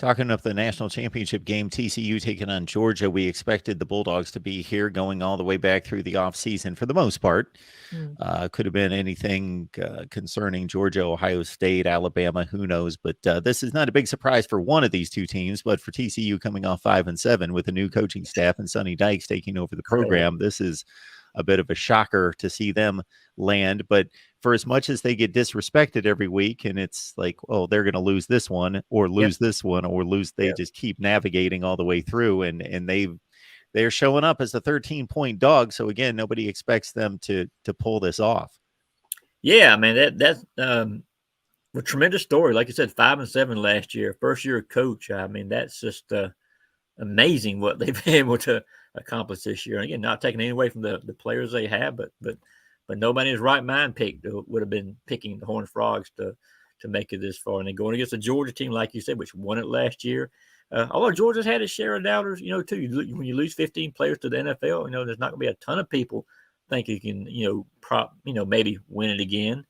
Talking of the national championship game, TCU taking on Georgia, we expected the Bulldogs to be here going all the way back through the offseason for the most part. Could have been anything concerning Georgia, Ohio State, Alabama, who knows. But this is not a big surprise for one of these two teams, but for TCU coming off 5-7 with a new coaching staff and Sonny Dykes taking over the program, this is a bit of a shocker to see them land. But for as much as they get disrespected every week and it's like, oh, they're going to lose this one or lose this one or lose, they just keep navigating all the way through, and they're showing up as a 13-point dog. So again, nobody expects them to pull this off. Yeah, I mean that's a tremendous story. Like you said, 5-7 last year, first year coach. I mean, that's just amazing what they've been able to accomplish this year. And again, not taking any away from the players they have, but nobody in his right mind would have been picking the Horned Frogs to make it this far. And then going against the Georgia team, like you said, which won it last year. Although Georgia's had its share of doubters, too. When you lose 15 players to the NFL, there's not going to be a ton of people think you can, maybe win it again.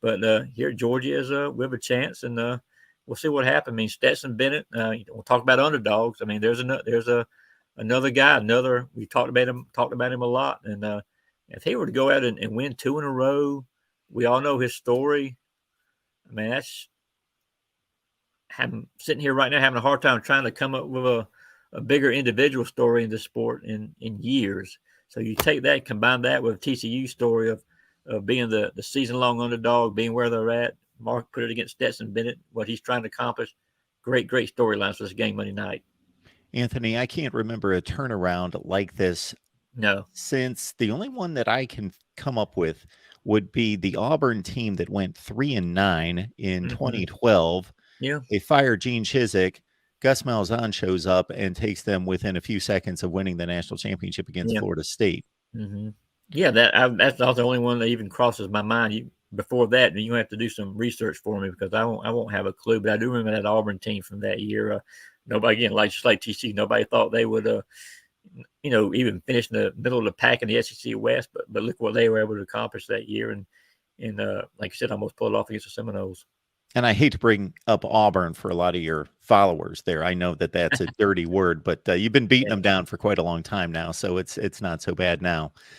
But here at Georgia we have a chance, and we'll see what happens. I mean, Stetson Bennett. We'll talk about underdogs. I mean, there's another guy. We talked about him a lot, and if he were to go out and win 2 in a row, we all know his story. I mean, I'm sitting here right now having a hard time trying to come up with a bigger individual story in the sport in years. So you take that, combine that with TCU story of being the season-long underdog, being where they're at. Mark put it against Stetson Bennett, what he's trying to accomplish. Great storylines for this game Monday night. Anthony, I can't remember a turnaround like this. No. Since the only one that I can come up with would be the Auburn team that went 3-9 in 2012. Yeah. They fire Gene Chizik. Gus Malzahn shows up and takes them within a few seconds of winning the national championship against Florida State. Yeah, that's not the only one that even crosses my mind. Before that, you have to do some research for me because I won't have a clue. But I do remember that Auburn team from that year. Nobody, again, just like TCU, nobody thought they would even finish in the middle of the pack in the SEC West, but look what they were able to accomplish that year, and like you said, almost pulled it off against the Seminoles. And I hate to bring up Auburn for a lot of your followers there. I know that that's a dirty word, but you've been beating them down for quite a long time now, so it's not so bad now.